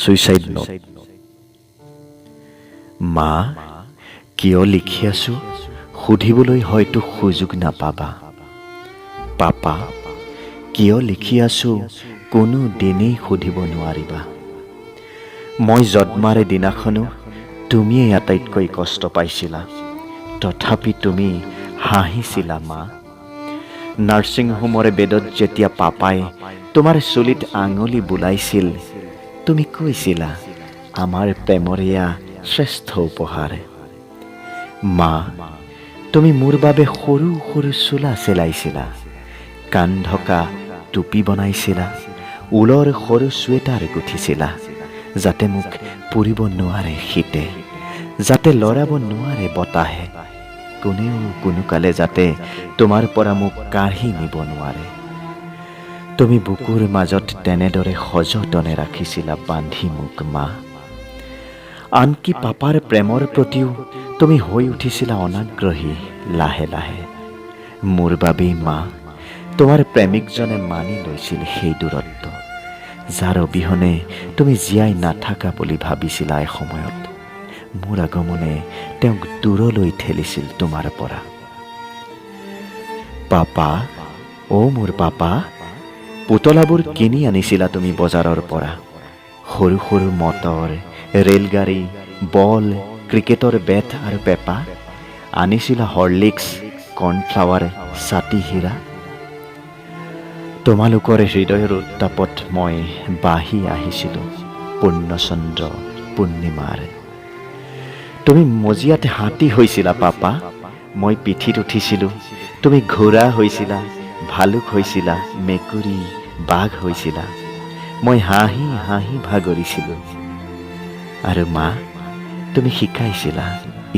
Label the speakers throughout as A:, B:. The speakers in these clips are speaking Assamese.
A: Suicide note. মা, কিয় লিখি আছো সুধিবলৈ হয়তো সুযোগ নাপাবা। পাপা, কিয় লিখি আছো কোনো দিনেই সুধিব নোৱাৰিবা। মই জন্মাৰে দিনাখনো তুমিয়েই আটাইতকৈ কষ্ট পাইছিলা, তথাপি তুমি হাঁহিছিলা মা। নাৰ্ছিং হোমৰে বেডত যেতিয়া পাপাই তোমাৰ চুলিত আঙুলি বুলাইছিল, তুমি কৈছিলা আমাৰ প্ৰেমৰ এয়া শ্ৰেষ্ঠ উপহাৰ। মা, তুমি মোৰ বাবে সৰু সৰু চোলা চিলাইছিলা, কাণ ঢকা টুপি বনাইছিলা, ঊলৰ সৰু চুৱেটাৰ গুঠিছিলা, যাতে মোক পুৰিব নোৱাৰে শীতে, যাতে লৰাব নোৱাৰে বতাহে, কোনেও কোনোকালে যাতে তোমাৰ পৰা মোক কাঢ়ি নিব নোৱাৰে। তুমি বুকুৰ মাজত তেনেদৰে সযতনে ৰাখিছিলা বান্ধি মোক মা। আনকি পাপাৰ প্ৰেমৰ প্ৰতিও তুমি হৈ উঠিছিলা অনাগ্ৰহী লাহে লাহে। মোৰ বাবেই মা, তোমাৰ প্ৰেমিকজনে মানি লৈছিল সেই দূৰত্ব, যাৰ অবিহনে তুমি জীয়াই নাথাকা বুলি ভাবিছিলা এসময়ত। মোৰ আগমনে তেওঁক দূৰলৈ ঠেলিছিল তোমাৰ পৰা। পাপা, অ' মোৰ পাপা, পুতলাবোৰ কিনি আনিছিলা তুমি বজাৰৰ পৰা। সৰু সৰু মটৰ, ৰেলগাড়ী, বল, ক্ৰিকেটৰ বেট আৰু পেপা। আনিছিলা হৰলিক্স, কৰ্ণফ্লাৱাৰ, ছাতি হীৰা। তোমালোকৰ হৃদয়ৰ উত্তাপত মই বাঢ়ি আহিছিলোঁ পূৰ্ণচন্দ্ৰ পূৰ্ণিমাৰ। তুমি মজিয়াত হাতী হৈছিলা পাপা, মই পিঠিত উঠিছিলোঁ। তুমি ঘোঁৰা হৈছিলা, ভালুক হৈছিলা, মেকুৰী, বাঘ হৈছিলা। মই হাঁহি হাঁহি ভাগৰিছিলোঁ। আৰু মা, তুমি শিকাইছিলা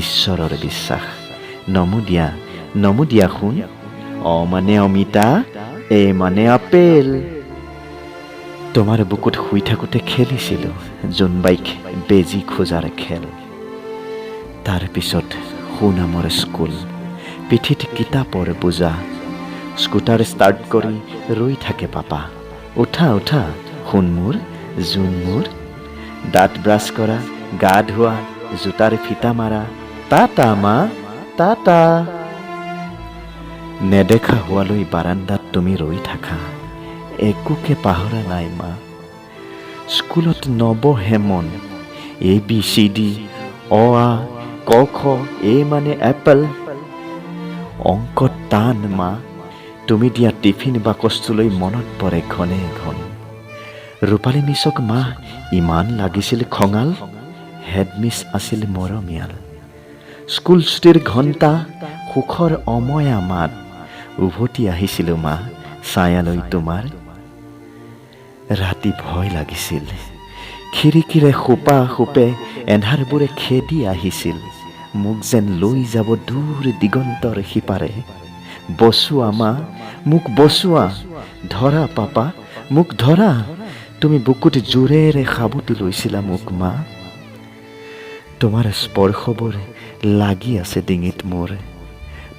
A: ঈশ্বৰৰ বিশ্বাস। নমো দিয়া শুন, অ মানে অমিতা, এ মানে আপেল। তোমাৰ বুকুত শুই থাকোঁতে খেলিছিলোঁ জোনবাইক বেজী খোজাৰ খেল। তাৰপিছত সুনামৰ স্কুল, পিঠিত কিতাপৰ বোজা। স্কুটাৰ ষ্টাৰ্ট কৰি ৰৈ থাকে পাপা, উঠা উঠা সোণ মোৰ, জোন মোৰ। দাঁত ব্ৰাছ কৰা, গা ধোৱা, জোতাৰ ফিটা মাৰা, টাটা মা, টাটা। নেদেখা হোৱালৈ বাৰান্দাত তুমি ৰৈ থাকা, একোকে পাহৰা নাই মা। স্কুলত নবহে মন, ABCD, অ আ, ক খ, এ মানে এপল। অংকত টান মা, তুমি দিয়া টিফিন বাকচটোলৈ মনত পৰে ঘনে ঘন। ৰূপালী মিছক মা ইমান লাগিছিল খঙাল, হেডমিছ আছিল মৰমীয়াল। স্কুল ছুটিৰ ঘণ্টা, সুখৰ অময়া মাত, উভতি আহিছিলোঁ মা ছায়ালৈ তোমাৰ। ৰাতি ভয় লাগিছিল, খিৰিকীৰে সোপা সোপে এন্ধাৰবোৰে খেদি আহিছিল, মোক যেন লৈ যাব দূৰ দিগন্তৰ সিপাৰে। বচোৱা মা, মোক বচোৱা, ধৰা পাপা, মোক ধৰা। তুমি বুকুত জোৰেৰে সাবটি লৈছিলা মোক মা। তোমাৰ স্পৰ্শবোৰ লাগি আছে ডিঙিত মোৰ,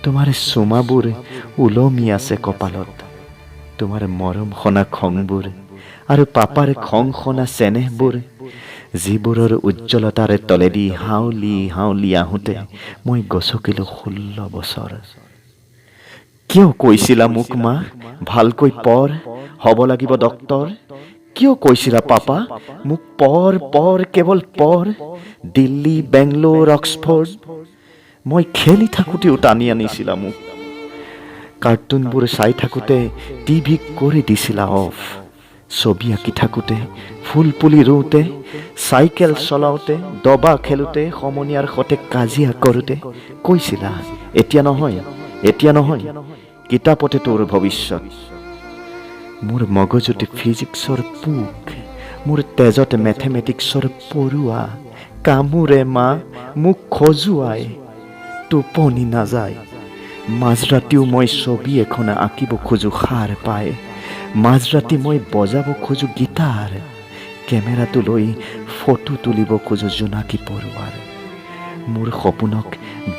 A: তোমাৰ চুমাবোৰ ওলমি আছে কপালত। তোমাৰ মৰম সনা খংবোৰ আৰু পাপাৰ খং সনা চেনেহবোৰ, যিবোৰৰ উজ্জ্বলতাৰে তলেদি হাউলি হাউলি আহোঁতে মই গচকিলোঁ 16 বছৰ। কিয় কৈছিলা মোক মা ভালকৈ পঢ়, হ'ব লাগিব ডক্তৰ? কিয় কৈছিলা পাপা মোক পঢ় পঢ় কেৱল পঢ়, দিল্লী, বেংলোৰ, অক্সফৰ্ড? মই খেলি থাকোঁতেও টানি আনিছিলা মোক। কাৰ্টুনবোৰ চাই থাকোঁতে টিভি কৰি দিছিলা অফ। ছবি আঁকি থাকোঁতে, ফুল পুলি ৰুওঁতে, চাইকেল চলাওঁতে, দবা খেলোঁতে, সমনীয়াৰ সৈতে কাজিয়া কৰোঁতে কৈছিলা এতিয়া নহয়, এতিয়া নহয়, কিতাপতে তোৰ ভৱিষ্যত। মোৰ মগজুত ফিজিক্সৰ পোক, মোৰ তেজত মেথেমেটিক্সৰ পৰুৱা কামোৰে মা মোক খজুৱাই। টোপনি নাযায়, মাজৰাতিও মই ছবি এখন আঁকিব খোজোঁ সাৰ পাই। মাজৰাতি মই বজাব খোজোঁ গীটাৰ, কেমেৰাটো লৈ ফটো তুলিব খোজোঁ জোনাকী পৰুৱাৰ। মোৰ সপোনক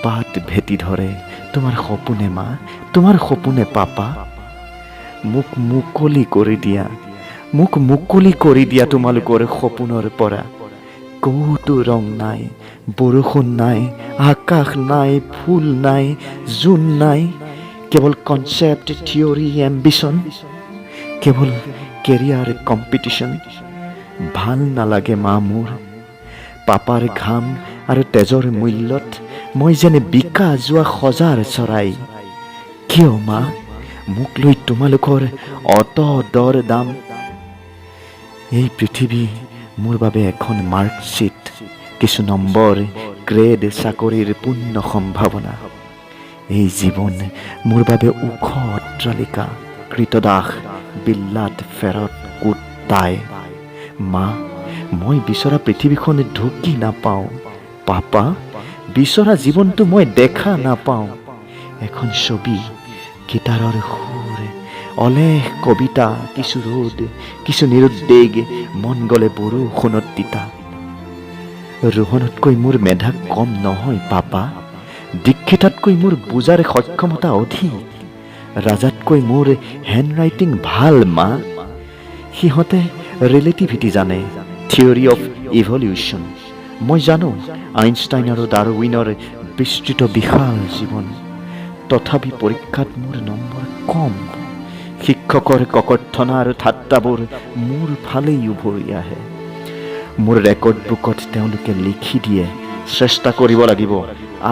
A: বাট ভেটি ধৰে তোমাৰ সপোনে মা, তোমাৰ সপোনে পাপা। মোক মুকলি কৰি দিয়া, মোক মুকলি কৰি দিয়া তোমালোকৰ সপোনৰ পৰা। ক'তো ৰং নাই, বৰষুণ নাই, আকাশ নাই, ফুল নাই, জোন নাই, কেৱল কনচেপ্ট, থিয়ৰী, এম্বিশ্যন, কেৱল কেৰিয়াৰ কম্পিটিশ্যন। ভাল নালাগে মা মোৰ। পাপাৰ ঘাম আৰু তেজৰ মূল্যত মই যেনে বিকা যোৱা সজাৰ চৰাই। কিয় মা মোক লৈ তোমালোকৰ অত দৰ দাম? এই পৃথিৱী মোৰ বাবে এখন মাৰ্কশ্বিট, কিছু নম্বৰ, গ্ৰেড, চাকৰিৰ পূৰ্ণ সম্ভাৱনা। এই জীৱন মোৰ বাবে ওখ অট্টালিকা, কৃতদাস, বিল্লাত ফেৰত কোটাই। মা মই বিচৰা পৃথিৱীখন ঢুকি নাপাওঁ। পাপা বিচৰা জীৱনটো মই দেখা নাপাওঁ। এখন ছবি, গীটাৰৰ সুৰ, অলেখ কবিতা, কিছু ৰ'দ, কিছু নিৰুদ্বেগ, মন গ'লে বৰষুণত তিতা। ৰোহনতকৈ মোৰ মেধা কম নহয় পাপা। দীক্ষিতাতকৈ মোৰ বুজাৰ সক্ষমতা অধিক। ৰাজাতকৈ মোৰ হেণ্ডৰাইটিং ভাল মা। সিহঁতে ৰিলেটিভিটি জানে, থিয়ৰী অফ ইভলিউশ্যন। মই জানো আইনষ্টাইন আৰু ডাৰউইনৰ বিস্তৃত বিশাল জীৱন। তথাপি পৰীক্ষাত মোৰ নম্বৰ কম। শিক্ষকৰ ককৰ্থনা আৰু ঠাট্টাবোৰ মোৰ ফালেই উভৰি আহে। মোৰ ৰেকৰ্ড বুকত তেওঁলোকে লিখি দিয়ে, চেষ্টা কৰিব লাগিব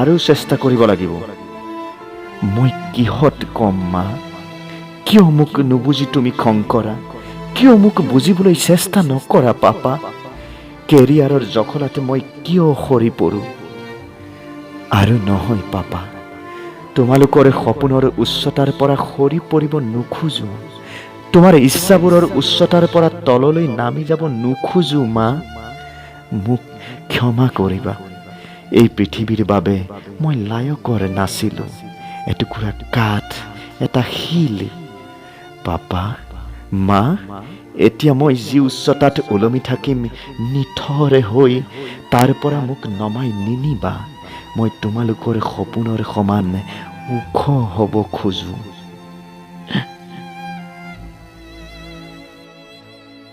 A: আৰু চেষ্টা কৰিব লাগিব। মই কিহত কম মা? কিয় মোক নুবুজি তুমি খং কৰা? কিয় মোক বুজিবলৈ চেষ্টা নকৰা পাপা? কেৰিয়াৰৰ জখলাত মই কিয় সৰি পৰোঁ? আৰু নহয় পাপা, তোমালোকৰ সপোনৰ উচ্চতাৰ পৰা সৰি পৰিব নোখোজো। তোমাৰ ইচ্ছাবোৰৰ উচ্চতাৰ পৰা তললৈ নামি যাব নোখোজো মা। মোক ক্ষমা কৰিবা। এই পৃথিৱীৰ বাবে মই লায়কৰ নাছিলো, এটুকুৰা কাঠ, এটা শিল। পাপা, মা, এতিয়া মই যি উচ্চতাত ওলমি থাকিম নিথৰে হৈ, তাৰ পৰা মোক নমাই নিনিবা। মই তোমালোকৰ সপোনৰ সমান ওখ হ'ব খোজো।